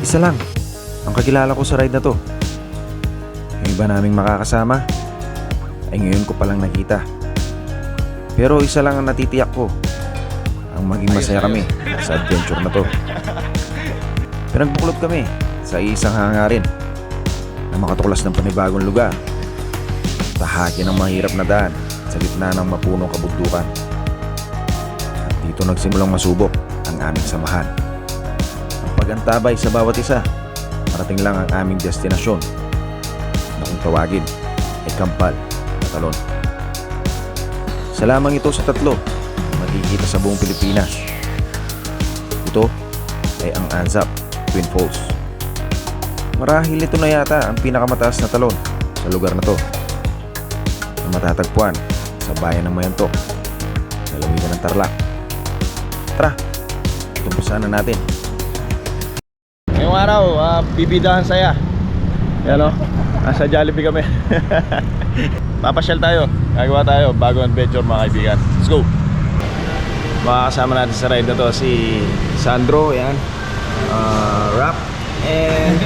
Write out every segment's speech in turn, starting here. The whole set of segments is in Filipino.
Isa lang ang kakilala ko sa ride na to. Yung iba naming makakasama ay ngayon ko palang nakita. Pero isa lang ang natitiyak ko, ang maging masaya kami sa adventure na to. Pinagbuklod kami sa isang hangarin na makatuklas ng panibagong lugar. Tahaki ng mahirap na daan sa gitna ng mapunong kabundukan. At dito nagsimulang masubok ang aming samahan. Ang pagantabay sa bawat isa, parating lang ang aming destinasyon na kung tawagin ay Kampal na Talon. Isa lamang ito sa tatlo na makikita sa buong Pilipinas. Ito ay ang Anzac Twin Falls. Marahil ito na yata ang pinakamataas na talon sa lugar na to, na matatagpuan sa bayan ng Mayantok, sa lalawigan ng Tarlac. Tara, tumpusan na natin. Ngayong araw, bibidahan saya. Yan o, nasa Jollibee kami. Papasyal tayo, gagawa tayo bagong adventure mga kaibigan. Let's go. Makakasama natin sa ride na to si Sandro, yan, Rap, and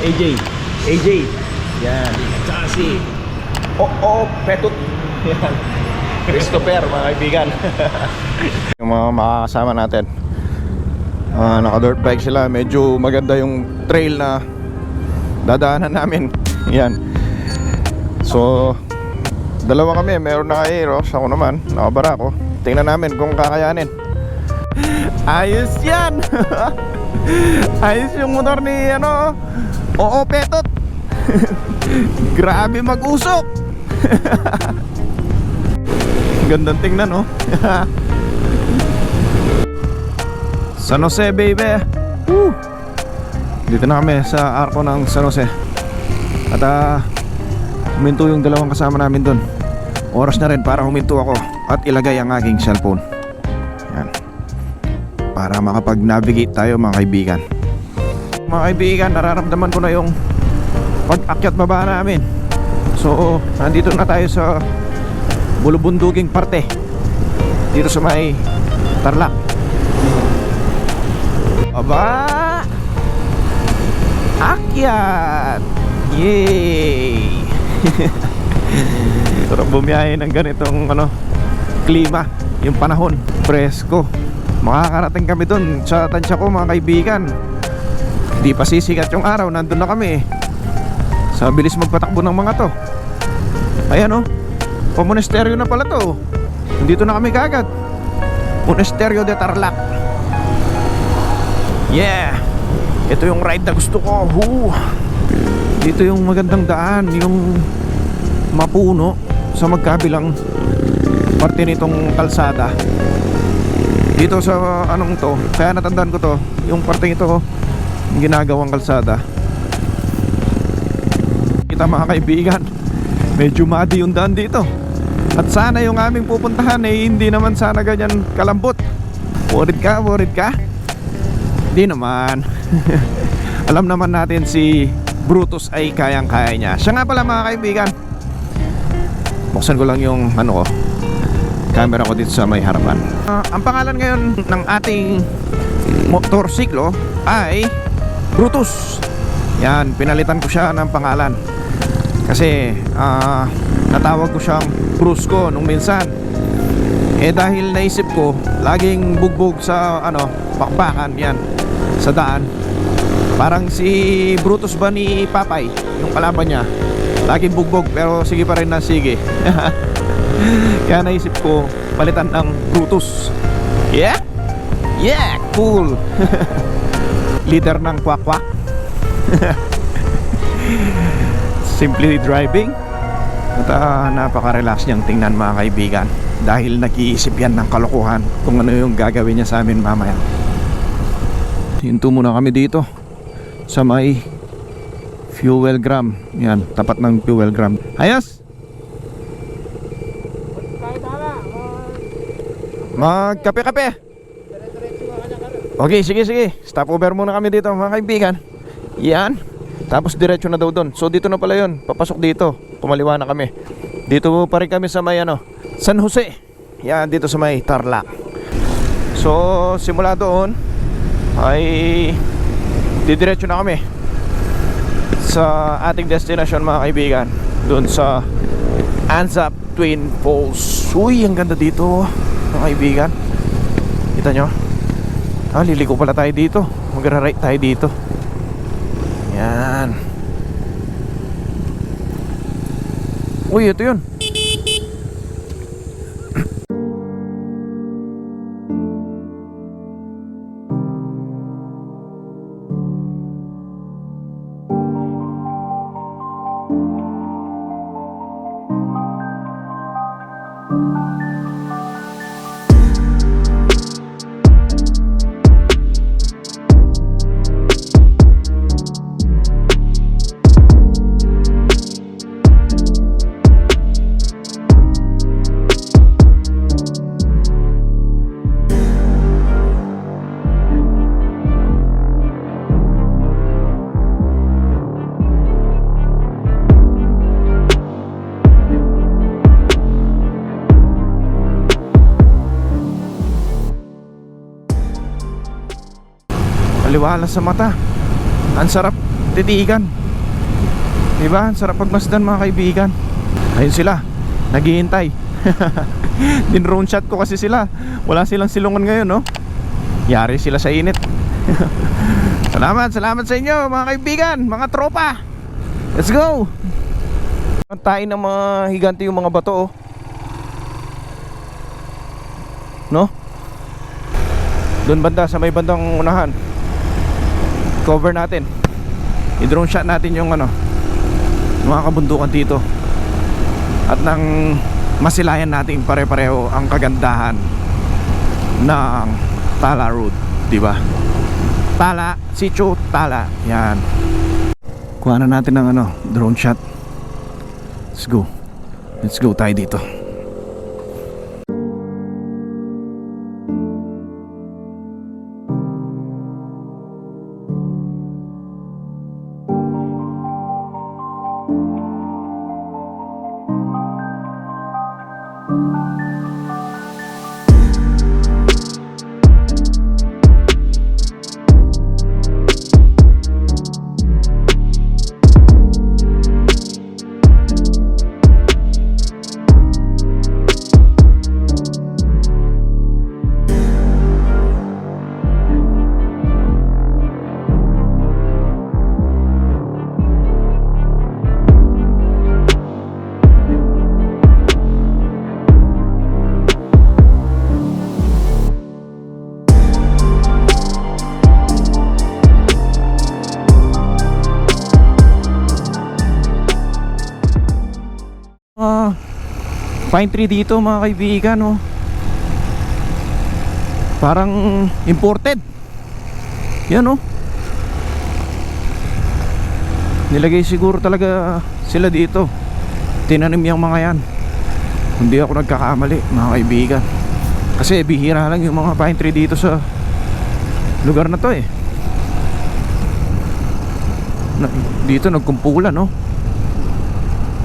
AJ, yan, tsaka si Petut, yan, Christopher mga kaibigan. Yung mga makakasama natin, naka-dirt bike sila. Medyo maganda yung trail na dadaanan namin. Yan. So, dalawa kami. Meron na aero. Ako naman, nakabara ko. Tingnan namin kung kakayanin. Ayos yan. Ayos yung motor ni Petut. Grabe mag-usok. Gandang tingnan, oh. San Jose, baby. Woo! Dito na kami sa arko ng San Jose. At huminto yung dalawang kasama namin dun. Oras na rin para huminto ako at ilagay ang aking cellphone. Yan. Para makapag-navigate tayo mga kaibigan. Mga kaibigan, nararamdaman ko na yung pag-akyat baba namin. So, nandito na tayo sa bulubunduging parte dito sa may Tarlac. Aba! Akyat! Yay! Sarap bumiyahe ng ganitong klima, yung panahon, presko. Makakarating kami dun sa tansya ko mga kaibigan. Di pa sisikat yung araw, nandun na kami. Sa bilis magpatakbo ng mga to. Ayan, pamonesteryo na pala to. Dito na kami kagad. Monasterio de Tarlac. Yeah! Ito yung ride na gusto ko. Dito yung magandang daan, yung mapuno sa magkabilang parte nitong kalsada. Dito sa to, kaya natandaan ko to, yung parte ito, yung ginagawang kalsada. Kita mga kaibigan, medyo muddy yung daan dito. At sana yung aming pupuntahan hindi naman sana ganyan kalambot. Worried ka? Di naman. Alam naman natin si Brutus ay kayang-kaya niya. Siya nga pala mga kaibigan. Buksan ko lang yung camera ko dito sa may harapan. Ang pangalan ngayon ng ating motorsiklo ay Brutus. Yan, pinalitan ko siya ng pangalan kasi natawag ko siyang Brusco nung minsan. Dahil naisip ko laging bugbog sa bakbakan yan sa daan. Parang si Brutus ba ni Papay, yung kalaban niya, laging bugbog pero sige pa rin na sige. Kaya naisip ko palitan ng Brutus. Yeah? Yeah, cool. Leader ng kwak-kwak. Simply driving. At napaka-relax niyang tingnan mga kaibigan, dahil nag-iisip yan ng kalokohan kung ano yung gagawin niya sa amin mamaya. Hinto muna kami dito sa may fuel gram. Yan, tapat ng fuel gram. Ayos! Magkape-kape. Okay, sige. Stop over muna kami dito mga kaibigan. Yan. Tapos diretso na daw doon. So dito na pala yun. Papasok dito. Kumaliwa na kami. Dito pa rin kami sa may San Jose. Yan, dito sa may Tarlac. So simula doon ay didiretso na kami sa ating destination mga kaibigan, doon sa Anzac Twin Falls. Uy, ang ganda dito mga kaibigan. Kita nyo? Liliko pala tayo dito. Magra-right tayo dito. Yan. Uy, ito yun. Maliwalas sa mata. Ang sarap titigan. Diba? Ang sarap pagmasdan mga kaibigan. Ayun sila, naghihintay. Din-drone shot ko kasi sila. Wala silang silungan ngayon, no? Yari sila sa init. Salamat sa inyo mga kaibigan, mga tropa. Let's go. Tayo ng mga higante yung mga bato, oh. No? Doon banda, sa may bandang unahan. Cover natin. I-drone shot natin yung mga kabundukan dito. At nang masilayan natin pare-pareho ang kagandahan ng Tala Road, di ba? Tala, Sitio Tala. Yan. Kuha na natin ng drone shot. Let's go tayo dito. Pine tree dito mga kaibigan, oh. Parang imported. Yan, oh. Nilagay siguro talaga sila dito. Tinanim yung mga yan. Hindi ako nagkakamali mga kaibigan. Kasi bihira lang yung mga pine tree dito sa lugar na to, eh. Dito nagkumpulan, no?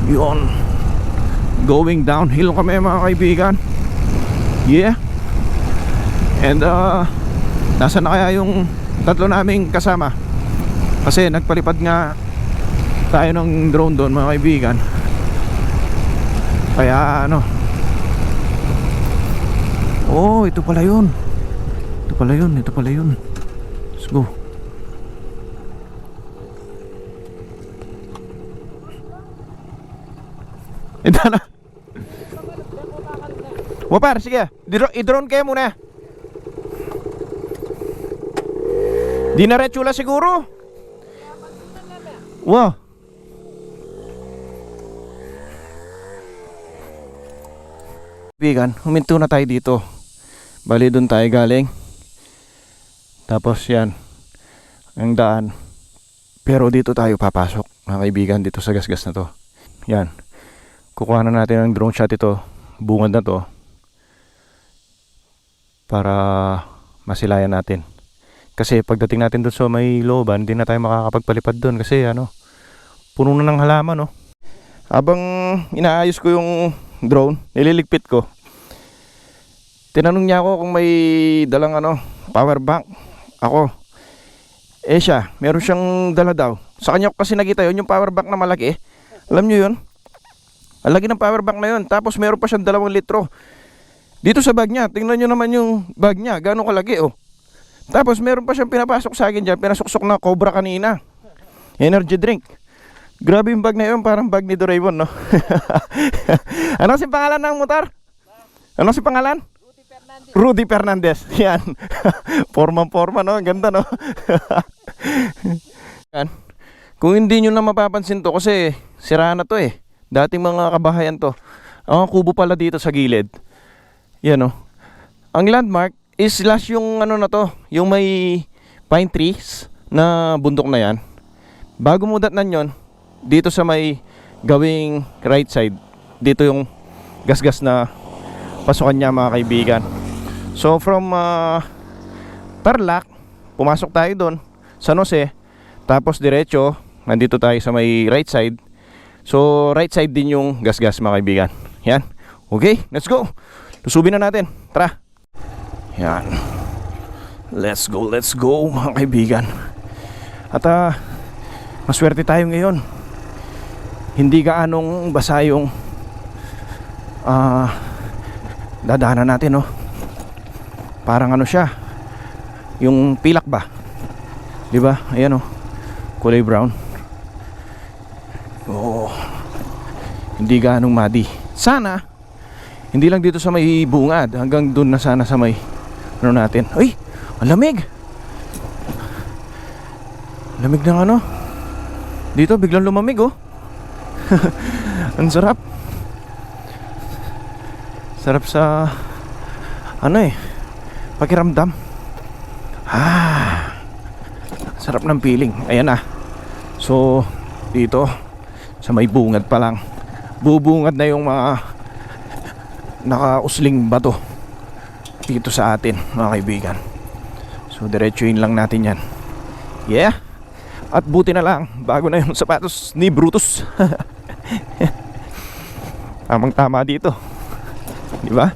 Yun. Going downhill kami mga kaibigan. Yeah. And nasa na kaya yung tatlo naming kasama? Kasi nagpalipad nga tayo ng drone doon mga kaibigan. Kaya oh, ito pala yun. Ito pala yun. Let's go. Ito na. Wapar, sige. I-drone kayo muna. Di na retsula siguro. Wow. Bigan, huminto na tayo dito. Bali doon tayo galing. Tapos yan ang daan. Pero dito tayo papasok mga kaibigan, dito sa gasgas na to. Yan. Kukuha na natin ng drone shot ito, bungad na to, para masilayan natin. Kasi pagdating natin doon sa may looban, hindi na tayo makakapagpalipad doon kasi puno na ng halaman, no. Habang inaayos ko yung drone, nililigpit ko. Tinanong niya ako kung may dalang power bank ako. Eh siya, meron siyang dala daw. Sa kanya ko kasi nakita yun, yung power bank na malaki. Alam nyo yun? Ang laki ng power bank na yun. Tapos meron pa siyang 2 litro. Dito sa bag niya, tingnan nyo naman yung bag niya. Gano'ng kalaki oh. Tapos meron pa siyang pinapasok sa akin dyan. Pinasuksok na Cobra kanina. Energy drink. Grabe yung bag na yun. Parang bag ni Doraemon, no? Ano si pangalan ng motor? Ano si pangalan? Rudy Fernandez. Yan. Forma, no? Ganda, no? Yan. Kung hindi nyo na mapapansin to, kasi sira na to eh. Dating mga kabahayan to. Ang kubo pala dito sa gilid. Yan, no? Ang landmark is last yung ano na to, yung may pine trees na bundok na yan. Bago mo datnan yon, dito sa may gawing right side, dito yung gasgas na pasukan niya, mga kaibigan. So from Tarlac, pumasok tayo doon San Jose, tapos diretso nandito tayo sa may right side. So right side din yung gasgas, mga kaibigan. Yan. Okay, let's go. Lusubin na natin. Tara. Yan. Let's go mga kaibigan. At maswerte tayo ngayon. Hindi gaanong basa yung dadaanan natin, no? Parang ano siya, yung pilak ba? Di ba? Ayan, oh. Kulay brown. Oh. Hindi gaanong muddy. Sana hindi lang dito sa may bungad, hanggang dun na sana sa may ano natin. Ay, ang lamig. Lamig ng ano. Dito biglang lumamig, oh. Ang sarap. Sarap sa ano eh, pakiramdam. Sarap ng feeling. Ayan na. So dito sa may bungad pa lang, bubungad na yung mga nakausling bato dito sa atin, mga kaibigan. So diretsuin lang natin yan. Yeah. At buti na lang, bago na yung sapatos ni Brutus. Tamang tama dito, di ba?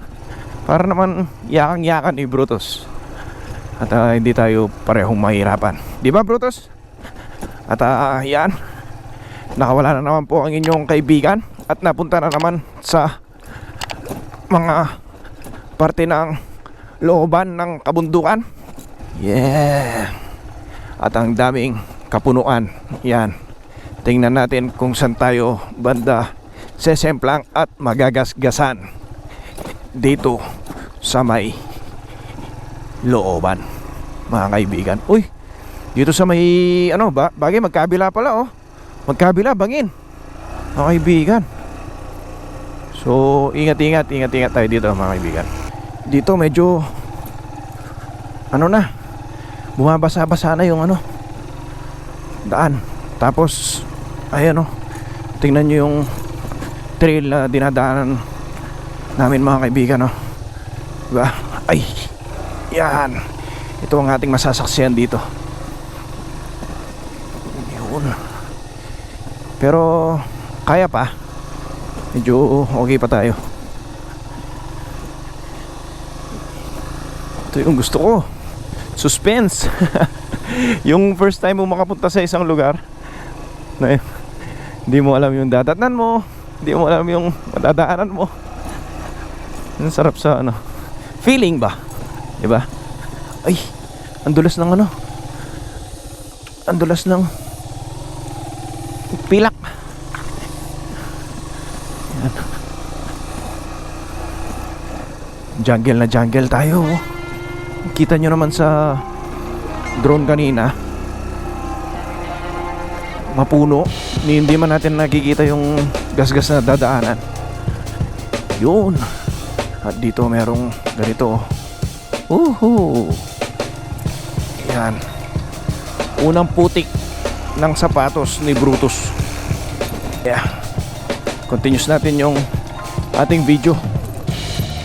Para naman yakang-yakan ni Brutus. At hindi tayo parehong mahirapan, di ba, Brutus? At yan, nakawala na naman po ang inyong kaibigan at napunta na naman sa mga parte ng looban ng kabundukan. Yeah. At ang daming kapunuan. Yan. Tingnan natin kung saan tayo banda sesemplang at magagasgasan dito sa may looban, mga kaibigan. Uy, dito sa may ano ba, bagay magkabila pala, oh. Magkabila, bangin, mga kaibigan. So ingat tayo dito, mga kaibigan. Dito medyo ano na, bumabasa-basa na yung ano, daan. Tapos ayan, oh, tingnan nyo yung trail na dinadaanan namin, mga kaibigan, oh. Diba? Ay, yan. Ito ang ating masasaksihan dito. Yun. Pero kaya pa. Medyo okay pa tayo. Ito yung gusto ko. Suspense. Yung first time mo makapunta sa isang lugar na hindi mo alam yung dadatnan mo, hindi mo alam yung madadaanan mo. Ang sarap sa ano, feeling ba? Diba? Ay, ang dulas ng ano, ang dulas ng pilak. Yan. Jungle na jungle tayo, oh. Kita nyo naman sa drone kanina, mapuno, hindi man natin nakikita yung gasgas na dadaanan. Yun. At dito merong ganito. Yan. Unang putik ng sapatos ni Brutus. Yeah. Continuous natin yung ating video,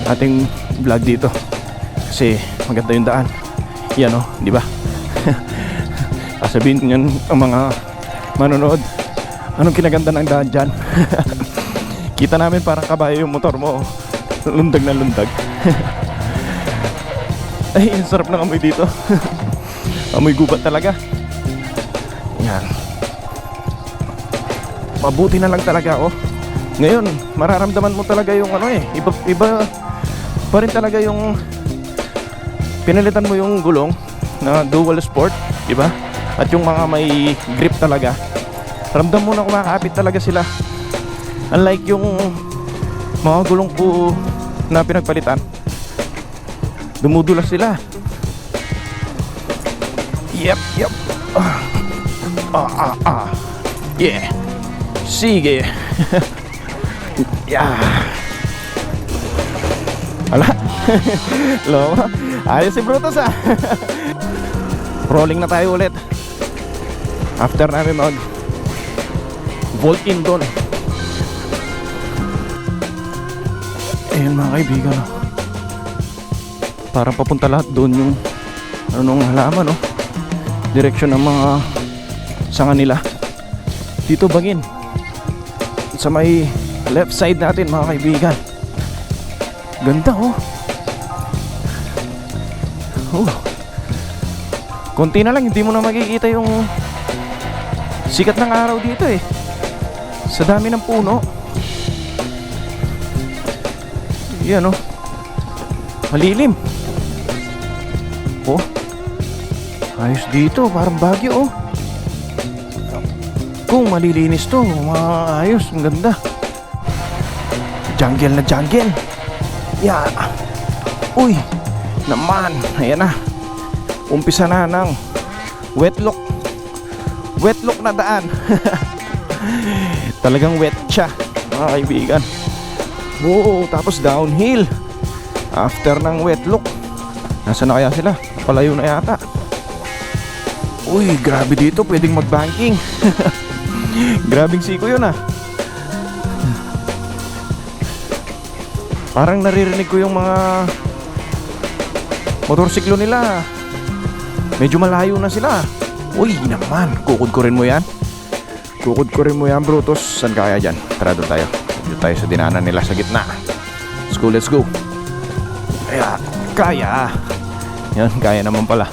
ating vlog dito. Kasi maganda yung daan. Yan, oh, di ba? Sasabihin nyo ang mga manonood, anong kinaganda ng daan dyan? Kita namin parang kabayo yung motor mo, lundag na lundag. Ay, ang sarap ng amoy dito. Amoy gubat talaga. Yan. Mabuti na lang talaga oh. Ngayon, mararamdaman mo talaga yung ano iba pa rin talaga yung pinalitan mo yung gulong na dual sport, di ba? At yung mga may grip talaga. Ramdam mo na kumakapit talaga sila. Unlike yung mga gulong ko na pinagpalitan, dumudulas sila. Yep. Yeah. Sige. Yeah. Wala. Loma. Ayos si Brutus ah. Rolling na tayo ulit. After namin mag vault in doon. Ayan mga kaibigan oh. Parang papunta lahat doon yung anong halaman oh. Direksyon ng mga sanga nila. Dito bangin sa may left side natin mga kaibigan. Ganda oh. Konti na lang, hindi mo na makikita yung sikat ng araw dito eh. Sa dami ng puno. Yan oh. Malilim. Oh. Ayos dito, parang Baguio oh. Kung malilinis to, maayos, ang ganda. Jungle na jungle. Yeah. Uy, naman, ayan na. Umpisa na ng wetlock. Wetlock na daan. Talagang wet siya, mga kaibigan. Oo, tapos downhill. After ng wetlock. Nasaan na kaya sila? Palayo na yata. Uy, grabe dito, pwedeng mag-banking. Grabing siko yun ah. Parang naririnig ko yung mga motorsiklo nila. Medyo malayo na sila. Uy naman, kukudkurin mo yan. Kukudkurin mo yan Brutus. Saan kaya dyan? Tara doon tayo. Doon tayo sa dinanan nila sa gitna. Let's go. Kaya. Yan, kaya naman pala.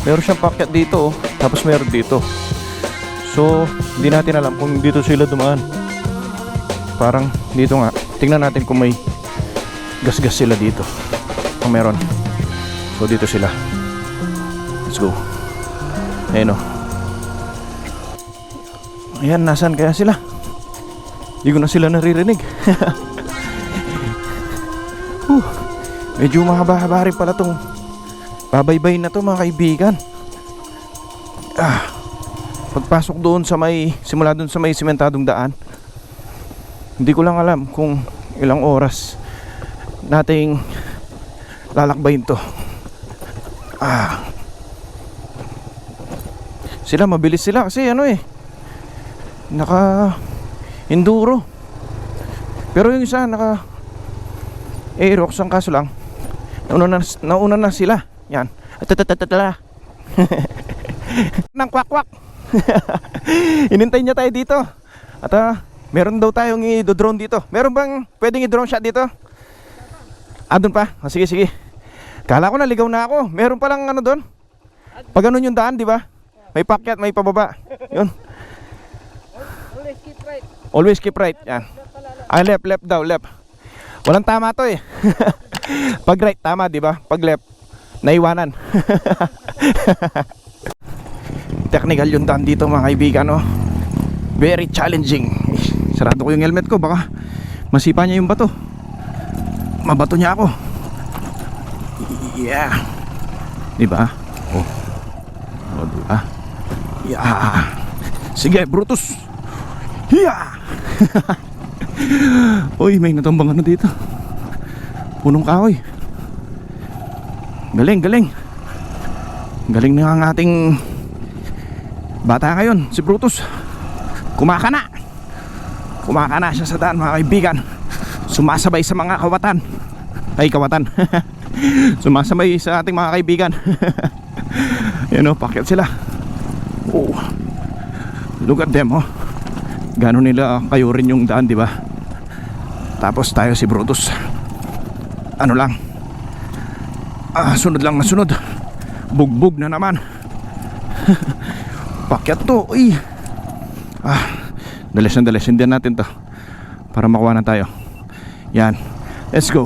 Meron siyang packet dito oh. Tapos meron dito. So, hindi natin alam kung dito sila dumaan. Parang dito nga. Tingnan natin kung may gas-gas sila dito. Kung meron. So, dito sila. Let's go. Ayan o. Ayan, nasaan kaya sila? Hindi ko na sila naririnig. Medyo mahaba-haba rin pala tong babaybay na to mga kaibigan. Pagpasok doon sa may, simula doon sa may simentadong daan, hindi ko lang alam kung ilang oras nating lalakbayin to. Sila mabilis sila kasi ano eh, naka enduro. Pero yung isa naka Aerox, ang kaso lang nauna na sila. Yan. Nang kwak-kwak. Inintay niya tayo dito. At meron daw tayong i-drone dito. Meron bang pwedeng i-drone shot dito? Doon pa? Sige. Kala ko naligaw na ako. Meron palang ano doon. Pag ganun yung daan, di ba? May pakyat, may pababa. Yun. Always keep right. Always keep right. Yan. Left daw, left. Walang tama to eh. Pag right tama, di ba? Pag left naiwanan. Technical yung daan dito mga kaibigan oh. Very challenging. Sarado ko yung helmet ko, baka masipa niya yung bato. Mabato niya ako. Yeah. Di ba? Oh. Diba? Yeah. Sige, Brutus. Yeah. Uy, may natumbang ano dito. Punong kahoy. Galing na ang ating bata ngayon, si Brutus. Kumakana siya sa daan mga kaibigan. Sumasabay sa mga kawatan. Sumasabay sa ating mga kaibigan. Yan o, pakyat sila. Oh, look at them oh. Gano'n nila kayo rin yung daan, di ba? Tapos tayo si Brutus. Ano lang, sunod lang na sunod. Bugbog na naman. Pakyat to. Uy. Dalis na dalis. Hindihan natin to para makuha na tayo. Yan. Let's go.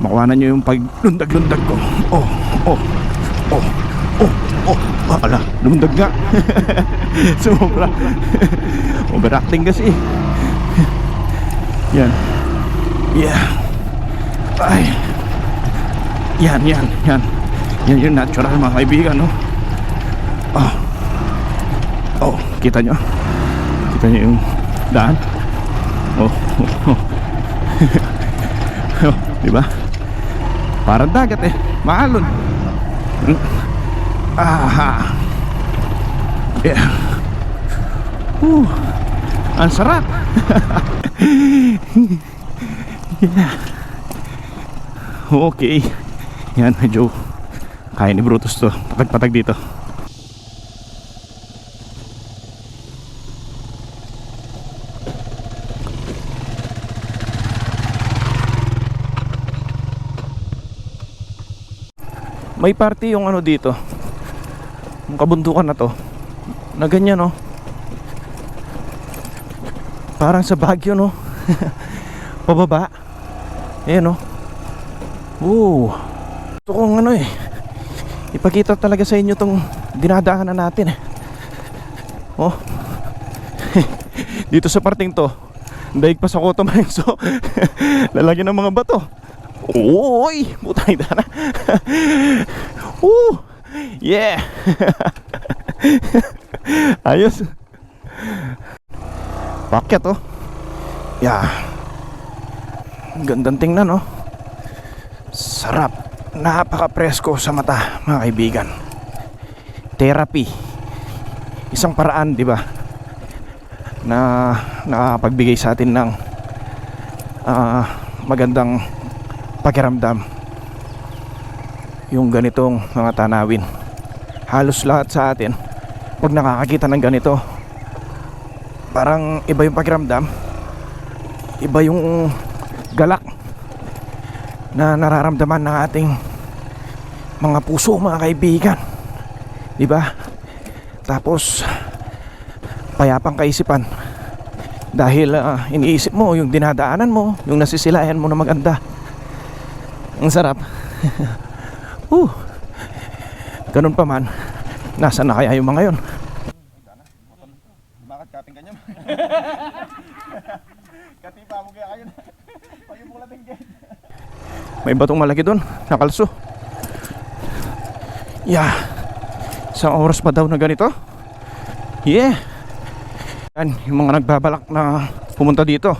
Makuha na nyo yung paglundag-lundag ko. Ala, lumundag nga. Sumobra. Overacting kasi. Yan. Yeah. Ay. Yan. Yan yung natural mga kaibigan, no? Kita nyo? Kita nyo yung daan? Diba? Parang dagat eh. Maalon. Yeah. Ang sarap. Yeah. Okay. Yan, medyo kaya ni Brutus to. Patag-patag dito. May party yung ano dito, yung kabundukan na to, na ganyan, no? Parang sa Baguio, no? Pababa. Ayan, no? Gusto kong ano ipakita talaga sa inyo tong dinadaanan natin eh. Dito sa parting to, daig pa sa Cotabato. So lalagyan ng mga bato. Oy, putang ina na. Yeah. Ayos. Pakyat, oh. Yeah. Gandang tingnan, oh. Sarap. Napaka-presko sa mata, mga kaibigan. Therapy. Isang paraan, di ba, na nakakapagbigay sa atin ng magandang pakiramdam. Yung ganitong mga tanawin. Halos lahat sa atin, pag nakakakita ng ganito, parang iba yung pakiramdam, iba yung galak na nararamdaman ng ating mga puso, mga kaibigan, di ba? Tapos payapang kaisipan dahil iniisip mo yung dinadaanan mo, yung nasisilayan mo na maganda. Ang sarap. Ganun pa man, nasa na kaya yung mga yon? Bakit kaping kanya? Katipa mo kaya kayo na. Pag-ibulating gate. May batong malaki doon, nakalso. Yeah. Isang oras pa daw na ganito. Yeah. Yan, yung mga nagbabalak na pumunta dito,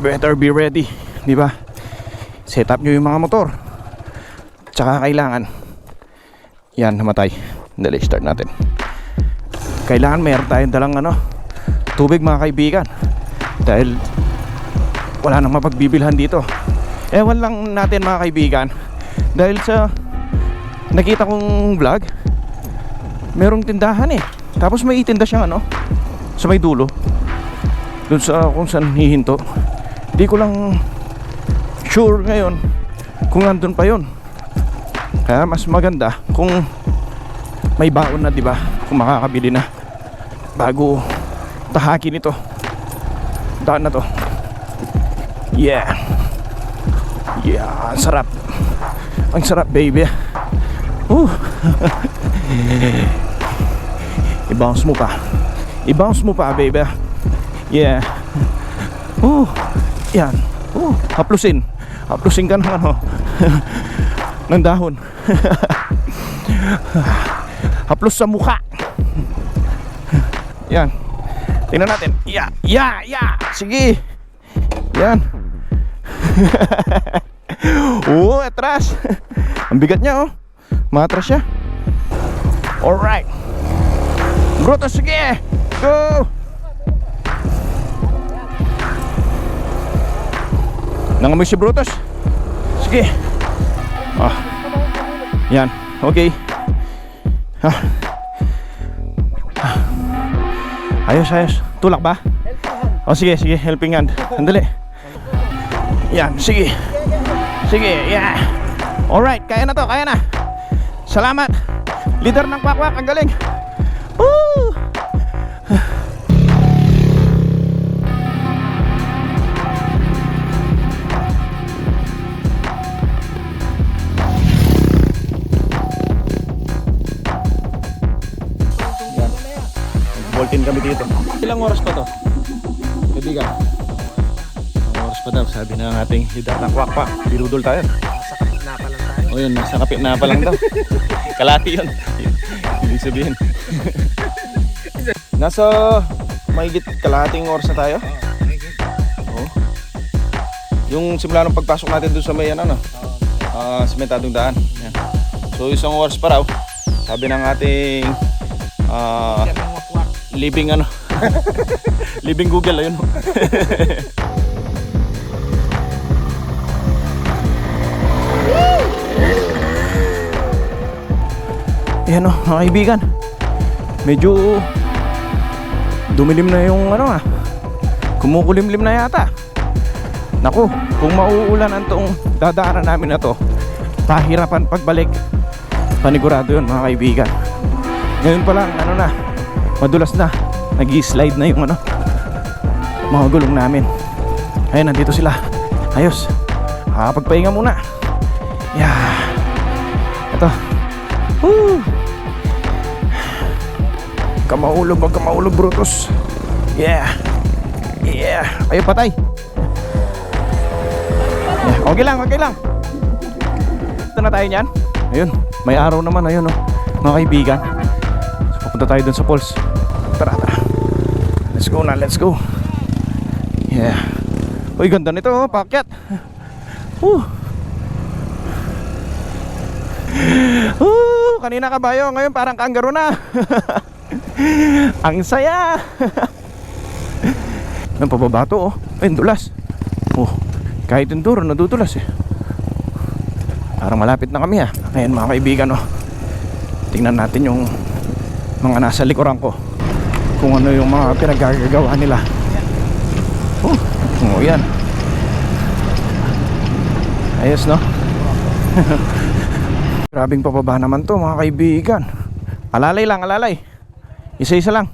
better be ready, di ba? Set up nyo yung mga motor. Tsaka kailangan, yan, namatay. Dali, start natin. Kailangan mayroon tayong dalang tubig, mga kaibigan, dahil wala nang mapagbibilhan dito. Ewan lang natin, mga kaibigan, dahil sa nakita kong vlog, merong tindahan tapos may itinda siyang sa may dulo, dun sa kung saan hihinto. Di ko lang sure ngayon kung nandun pa yun. Kaya mas maganda kung may baon na, diba? Kung makakabili na bago tahakin ito daan na to. Yeah. Yeah, ang sarap. Ang sarap, baby. I-bounce mo pa. I-bounce mo pa, baby. Yeah. Yan. Haplusin. Haplusin ka ng ng dahon. Haplos sa mukha. Yan. Tingnan natin. Yeah. Sige. Yan. Atras. Ang bigat niya, matras siya. Alright. Brutus, sige. Go. Nangamoy si Brutus. Sige. Yan. Okay. Ayos. Tulak ba? Sige. Helping hand. Andali. Yan. Sige. Yeah. Alright. Kaya na to. Salamat. Leader ng Kwakwak, ang galing. Woo! Voltin kami dito. Ilang oras pa to? Kaibigan. Ilang oras pa daw, sabi ng ating leader ng Kwakpak. Birudol tayo. Na pa lang tayo. O yun, nasa kapit na pa lang daw. Kalati yun. Ibig sabihin. Nasa mahigit kalahating oras na tayo. Oh. Yung simula ng pagpasok natin doon sa may sementadong daan. Yan. So isang oras pa raw. Sabi ng ating living living Google ayun. Ayan o, mga kaibigan. Medyo dumilim na yung kumukulimlim na yata. Naku, kung mauulan ang toong dadaanan namin na to, pahirapan pagbalik. Panigurado yun mga kaibigan. Ngayon pa lang madulas na. Nag-i-slide na yung mga gulong namin. Ayun, nandito sila. Ayos. Pagpahinga muna. Yeah. Ito. Woo! Wag ka maulog, Brutus. Yeah. Yeah. Ayun, patay. Yeah. Okay lang. Ito na tayo niyan. Ayun, may araw naman. Ayun, mga kaibigan. So, papunta tayo dun sa falls. Tara. Let's go. Yeah. Uy, ganda nito, paakyat. Kanina kabayo, ngayon parang kangaroo na. Ang saya. Ang pababato, ay, dulas. Kahit yung duro, nadudulas eh. Parang malapit na kami ha. Ayan mga kaibigan, tingnan natin yung mga nasa likuran ko, kung ano yung mga pinaggagawa nila. Yan. Ayos, no? Grabing pababa naman to mga kaibigan. Alalay lang. Isa-isa lang.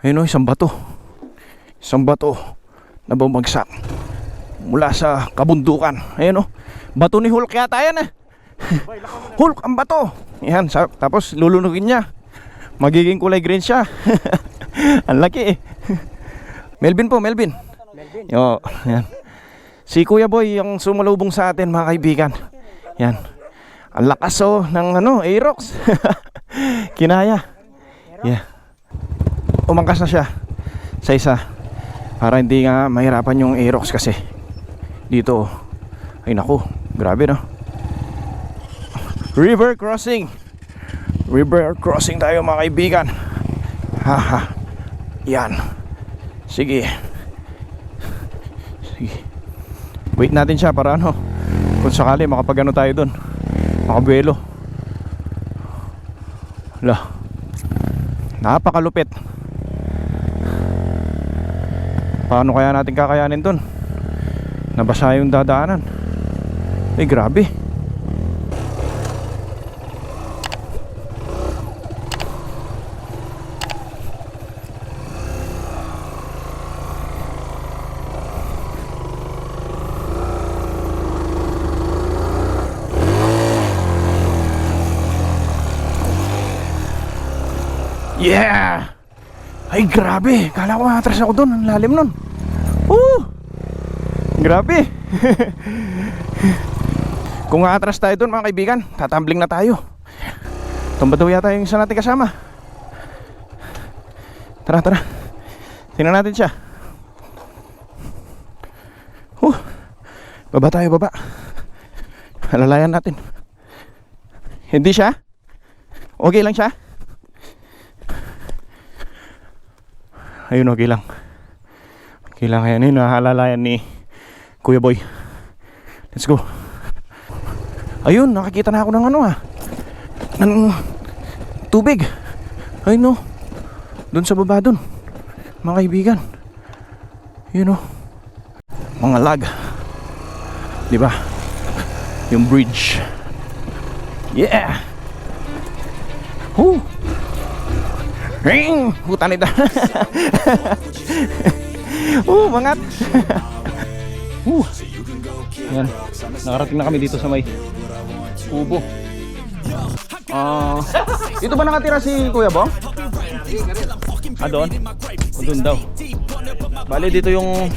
Ayun, isang bato na bumagsak mula sa kabundukan. Ayun, bato ni Hulk yata yan. Hulk ang bato. Yan, tapos lulunugin niya. Magiging kulay green siya. Ang laki eh. Melvin. Yo, yan. Si Kuya Boy yung sumalubong sa atin mga kaibigan. Yan. Ang lakas ng Aerox. Kinaya. Yeah. Umangkas na siya sa isa para hindi nga mahirapan yung Aerox kasi dito. Ay naku, grabe no. River crossing tayo mga kaibigan. Yan. Sige. Wait natin siya para kung sakali makapag tayo dun, makabuelo. Napakalupit. Paano kaya natin kakayanin dun? Nabasa yung dadaanan. Ay grabe. Yeah! Ay grabe, kala ko atras ako doon, ang lalim nun. Grabe. Kung atras tayo doon mga kaibigan, tatambling na tayo. Tumba daw yata yung isa natin kasama. Tara. Tingnan natin siya. Baba tayo, baba. Alalayan natin. Hindi siya? Okay lang siya? Ayun, okay lang. Ayan yun, nahalalayan ni Kuya Boy. Let's go. Ayun, nakakita na ako ng ng tubig. Ayun doon sa baba doon, mga kaibigan. Yun mga lag. Diba? Yung bridge. Yeah. Hutan ito. Mangat. Yan. Nakarating na kami dito sa may kubo. Dito ba nakatira si Kuya Bong? Doon? Doon daw. Bali dito yung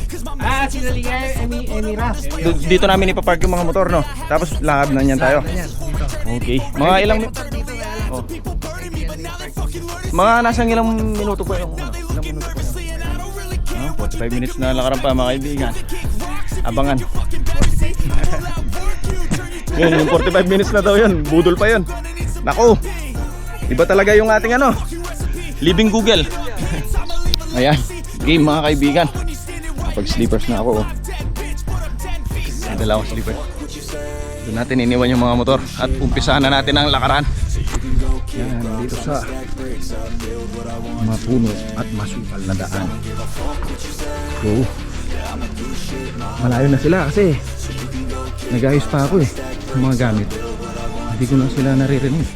Sinaligay, Emiras. dito namin ipapark yung mga motor, no? Tapos lakad na niyan tayo. Okay. Mga ilang oh. Mga nasang ilang minuto po yung ilang minuto po yung 45 minutes na lakaran pa mga kaibigan. Abangan. Yun, yung 45 minutes na daw yun. Budol pa yun. Naku. Iba talaga yung ating Living Google. Ayan. Game mga kaibigan. Pag sleepers na ako. Dala akong sleeper. Doon natin iniwan yung mga motor. At umpisahan na natin ang lakaran. Yan, dito sa mapuno at masukal na daan. So, malayo na sila kasi nag-ayos pa ako ng mga gamit. Hindi ko na sila naririnig.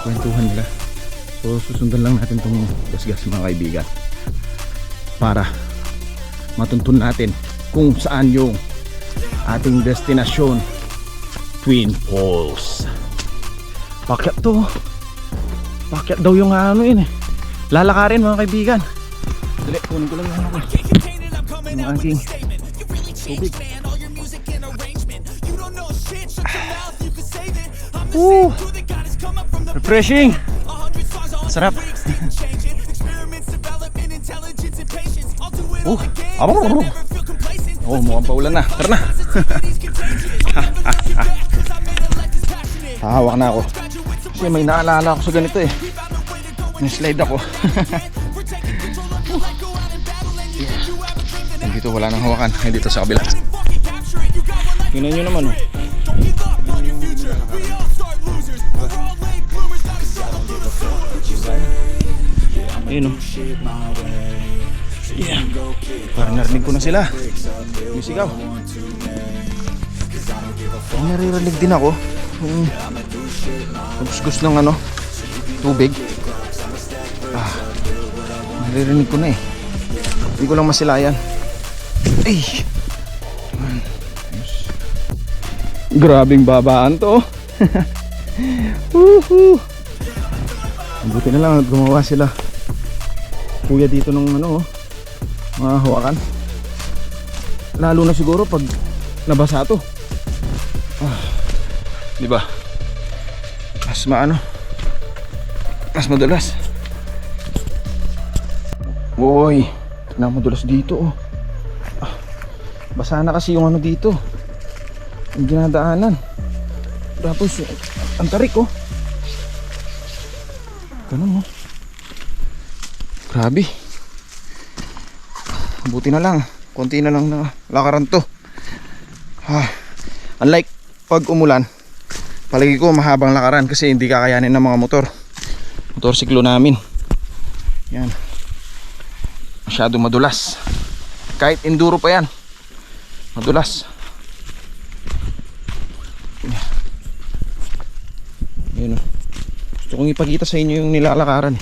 Kwentuhan nila. So, susundan lang natin itong gas-gas mga kaibigan para matuntun natin kung saan yung ating destinasyon, Twin Falls. Pakyat to. Pakyat daw yung yun lalakarin mga kaibigan. Dali, kunin ko lang yung aking tubig. Refreshing. Sarap. Mukhang paulan na. Tara na. Hahawak na ako. Kasi may naalala ako sa ganito May slide ako. Dito wala nang hawakan. Dito sa kabila. Tingnan nyo naman Ayun Yeah. Parang narinig ko na sila. May sigaw. Naririnig din ako gusgus ng tubig. Naririnig ko na Hindi ko lang masilayan. Ay! Grabing babaan to. Buti na lang at gumawa sila kuya dito ng mga hawakan. Lalo na siguro pag nabasa to. Diba? Mas mas madulas. Boy, madulas dito basa na kasi yung dito. Yung ginadaanan. Tapos ang tarik ganun Grabe. Buti na lang, konti na lang na lakaran to. Unlike pag umulan, palagi ko mahabang lakaran kasi hindi kakayanin ng mga motorsiklo namin. Yan. Masyado madulas. Kahit enduro pa yan, madulas. Yan Gusto kong ipakita sa inyo yung nilalakaran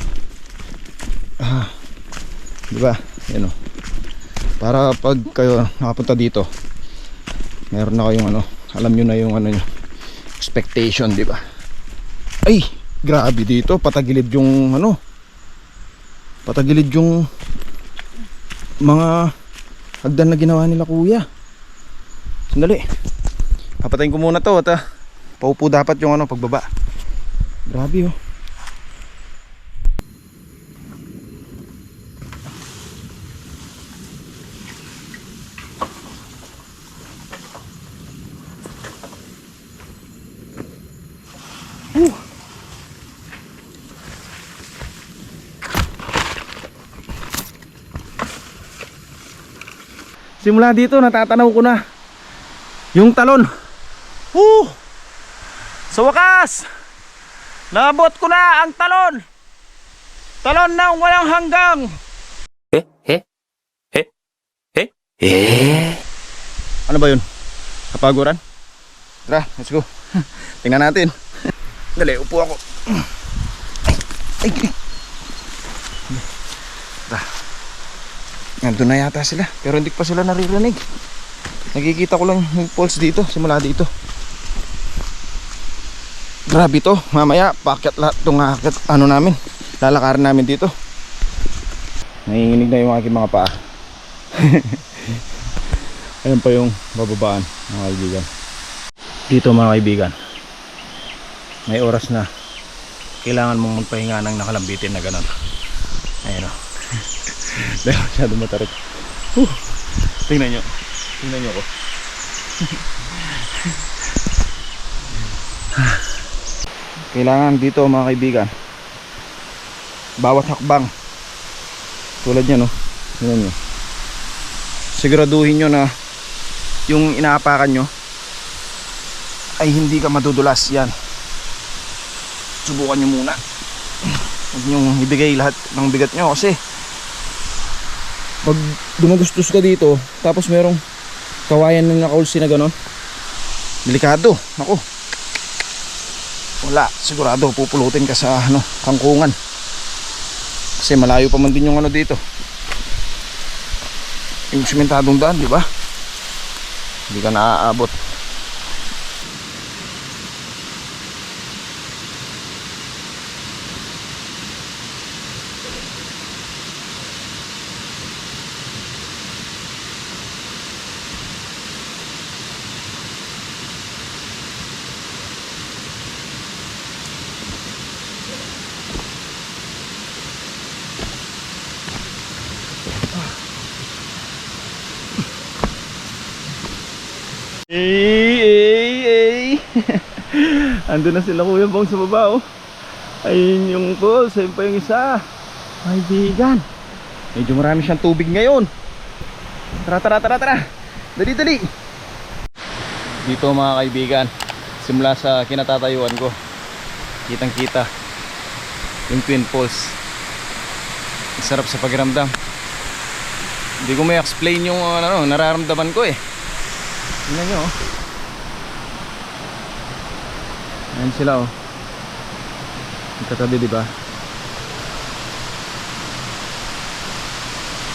diba? Yan para pag kayo nakapunta dito, meron na kayong alam nyo na yung nyo, expectation, diba? Ay, grabe dito, patagilid yung patagilid yung mga hagdan na ginawa nila kuya. Sandali, papatayin ko muna to at paupo dapat yung pagbaba. Grabe Simula dito natatanaw ko na yung talon. Sa wakas, naabot ko na ang talon. Talon ng walang hanggang. Ano ba yun? Kapaguran? Tara, let's go. Tingnan natin. Dali, upo ako. Ay! Nandun na yata sila, pero hindi pa sila naririnig. Nakikita ko lang yung pulse dito, simula dito. Grabe to, mamaya paakyat lahat itong ano namin, lalakarin namin dito. Nanginginig na yung aking mga paa. Ayun pa yung bababaan, mga kaibigan. Dito mga kaibigan, may oras na kailangan mong magpahinga ng nakalambitin na gano'n. Ayun o. Dahil masyado matarik. Tingnan nyo ko. Kailangan dito mga kaibigan, bawat hakbang tulad yan, no? Tingnan nyo, siguraduhin nyo na yung inaapakan nyo ay hindi ka madudulas. Yan, subukan nyo muna. Huwag nyo ibigay lahat ng bigat nyo, kasi pag dumagustos ka dito tapos merong kawayan na nakaulsi na ganon, delikado. Ako, wala, sigurado pupulutin ka sa kangkungan, kasi malayo pa man din yung dito, yung simentadong daan, di ba? Hindi ka naaabot. Andun na sila Kuya Bong sa baba, oh. Ayun yung pulse, ayun pa yung isa. Kaibigan, medyo marami siyang tubig ngayon. Tara. Dali. Dito mga kaibigan, simula sa kinatatayuan ko, kitang kita yung twin pulse. Sarap sa pakiramdam. Hindi ko may explain yung nararamdaman ko eh. Tingnan nyo, oh. Ayan sila, oh. Magkatabi, diba?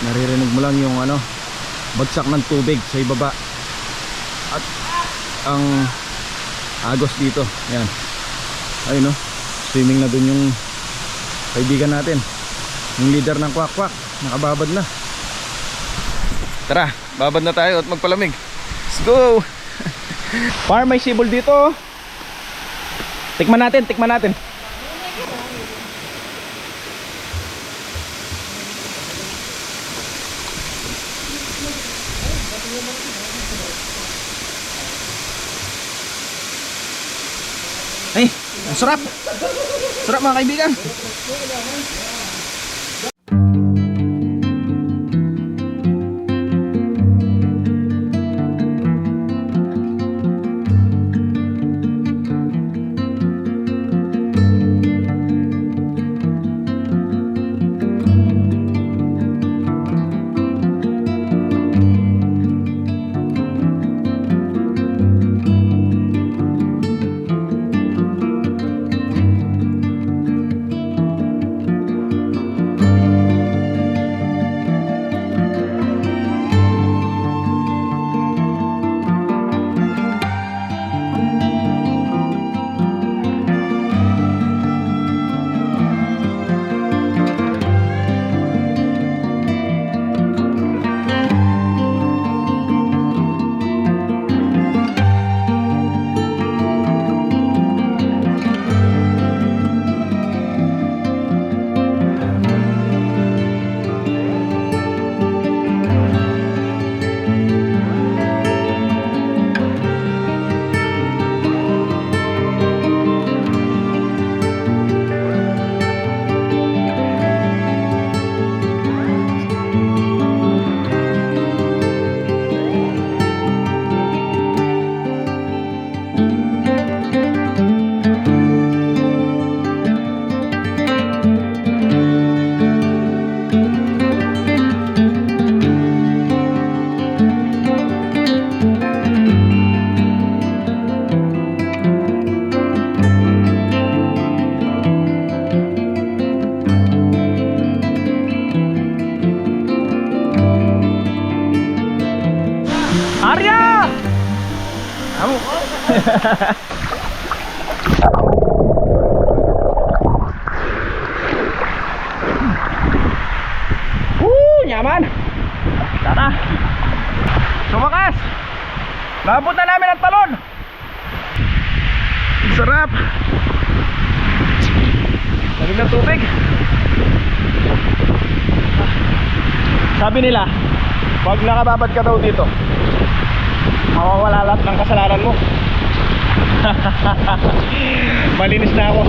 Naririnig mo lang yung bagsak ng tubig sa ibaba at ang agos dito. Ayan. Ayun, oh. Swimming na dun yung kaibigan natin, yung leader ng Kwak Kwak. Nakababad na. Tara, babad na tayo at magpalamig. Let's go! Par, may sibol dito, oh. Tikman natin. Ay, ang sarap! Sarap mga kaibigan! Yaman! Tara! Sumakas! Nabot na namin ang talon! Ang sarap! Lamig ng tubig! Sabi nila, pag nakababad ka daw dito, mawawala lahat ng kasalanan mo. Malinis na ako.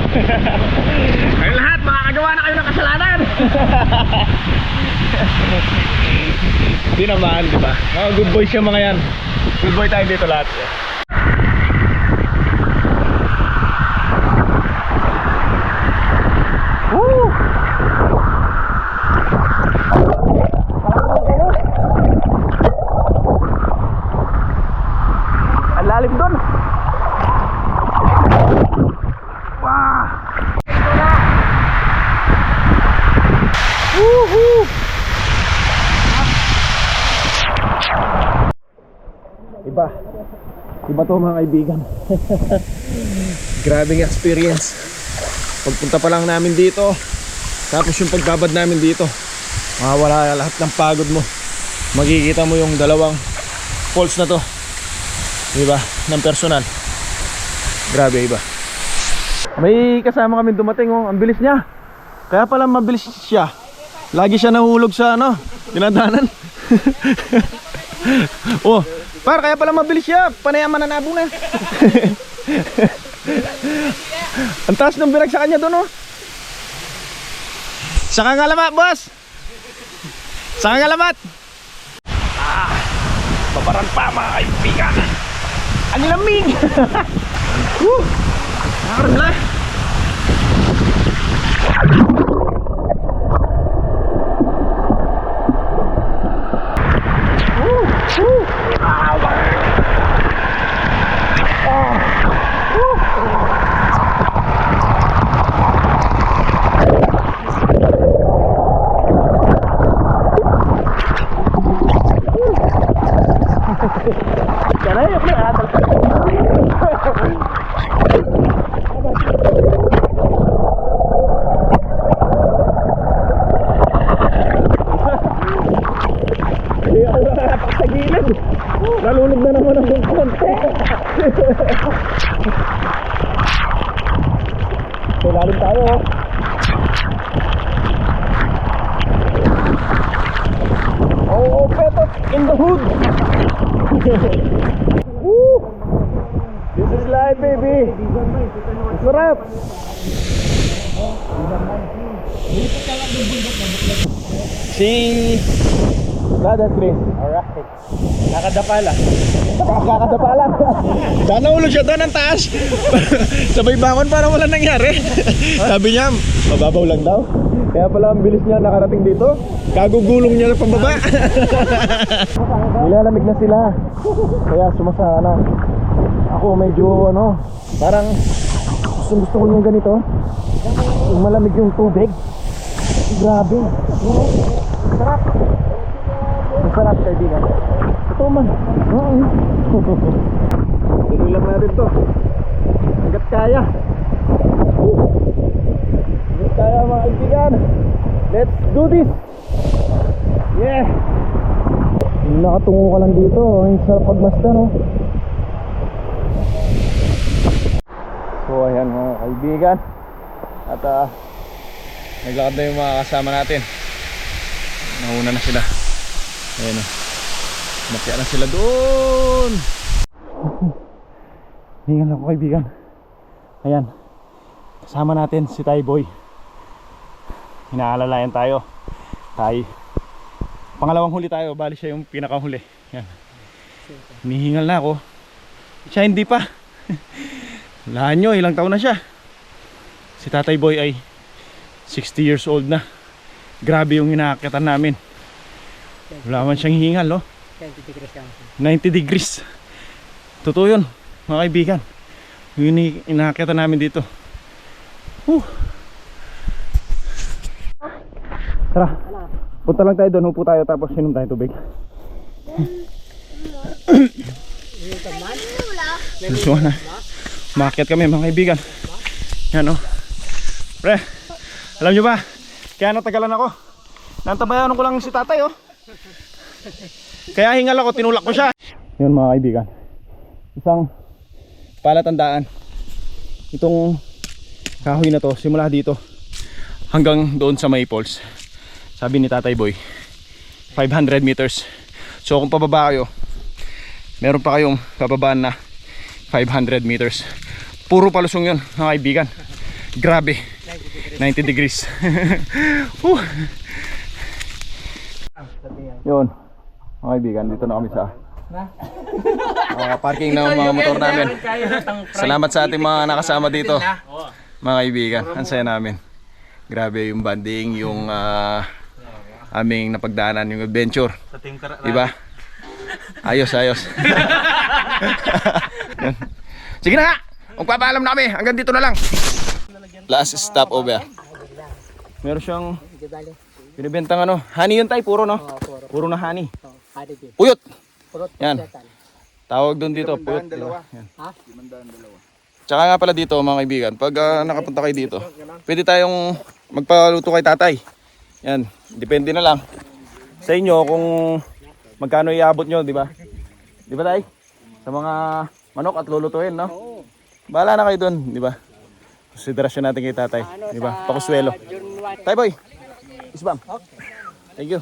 Kayo lahat, makakagawa na kayo ng kasalanan. Di naman, di ba? Oh, good boys yung mga yan. Good boy tayo dito lahat. Woo! Ang lalim doon. Wow! Woohoo! Iba to mga kaibigan. Grabing experience. Pagpunta pa lang namin dito, tapos yung pagbabad namin dito, mawawala lahat ng pagod mo. Makikita mo yung dalawang falls na to, diba, ng personal. Grabe, iba. May kasama kami dumating, oh. Ang bilis niya. Kaya pala mabilis siya. Lagi siya nahulog sa ano, dinadanan. Oh, par, kaya pala mabilis siya. Panayaman na nabo na. Ang taas ng birag sa kanya doon, oh. Saka ngalamat, boss. Saka ngalamat. Paparan pa mga kaibigan. Ang lamig. Nakakarala. Nalulog na naman ang konti. So, lalim tayo. Oh, petot in the hood. Woo! This is life, baby. Sarap. Si Brother Chris. Alright. Nakadapala. Nakadapala. Sana ulo siya doon ang taas. Sabay bangon parang wala nangyari. Sabi niya, mababaw lang daw. Kaya pala ang bilis niya nakarating dito. Kagugulong niya na pambaba. Nilalamig na sila. Kaya sumasana. Ako medyo ano, parang gusto ko yung ganito. Yung malamig yung tubig. Grabe. Sarap. Masarap, kaibigan. Ito man. Tuloy lang natin to. Hanggat kaya. Hanggat kaya mga kaibigan. Let's do this. Yeah. Nakatungo ka lang dito. Ang sarap pagmasdan, no? So ayan mga kaibigan. At naglakad na yung mga kasama natin. Nauna na sila. Ayan o. Makya na sila doon. Hingan ako kaibigan. Ayan. Kasama natin si Tay Boy. Hinaalalayan tayo. Tay. Pangalawang huli tayo. Bali siya yung pinakahuli. Ayan. Hinihingal na ako. Siya hindi pa. Lahan nyo, ilang taon na siya. Si Tatay Boy ay 60 years old na. Grabe yung inaakyatan namin. Wala man siyang hingal, no? 90 degrees lang. 90 degrees. Totoo yun, mga kaibigan. Yung inaakyatan namin dito. Tara, punta lang tayo doon. Hupo tayo tapos inom tayo tubig. Lusuhan na. Umakyat kami mga kaibigan. Yan o. Pre, alam nyo ba? Kaya natagalan ako. Nantabayan ko lang si tatay oh. Kaya hingal ako, tinulak ko siya. Yun mga kaibigan. Isang palatandaan. Itong kahoy na to, simula dito hanggang doon sa Maples. Sabi ni Tatay Boy, 500 meters. So kung pababa kayo, meron pa kayong bababaan na 500 meters. Puro palusong yun mga kaibigan. Grabe, 90 degrees. Yun mga kaibigan, dito na kami sa parking ng mga motor namin. Salamat sa ating mga nakasama dito mga kaibigan, ang saya namin. Grabe yung banding, yung aming napagdaanan, yung adventure, diba? Ayos. Sige na nga, magpapaalam na kami, hanggang dito na lang. Last stopover. Meron siyang binibentang ano, honey yun tayo, puro no? Puro na honey. Puyot. Yan. Tawag doon dito, puyot. Diba? Yan. Tsaka nga pala dito mga kaibigan, pag nakapunta kayo dito, pwede tayong magpaluto kay tatay. Yan, depende na lang sa inyo kung magkano iabot nyo, di ba? Di ba tay? Sa mga manok at lulutuin, no? Bahala na kayo dun, di ba? Konsiderasyon natin kay tatay, di ba? Pakuswelo. Tay boy, isbam. Thank you.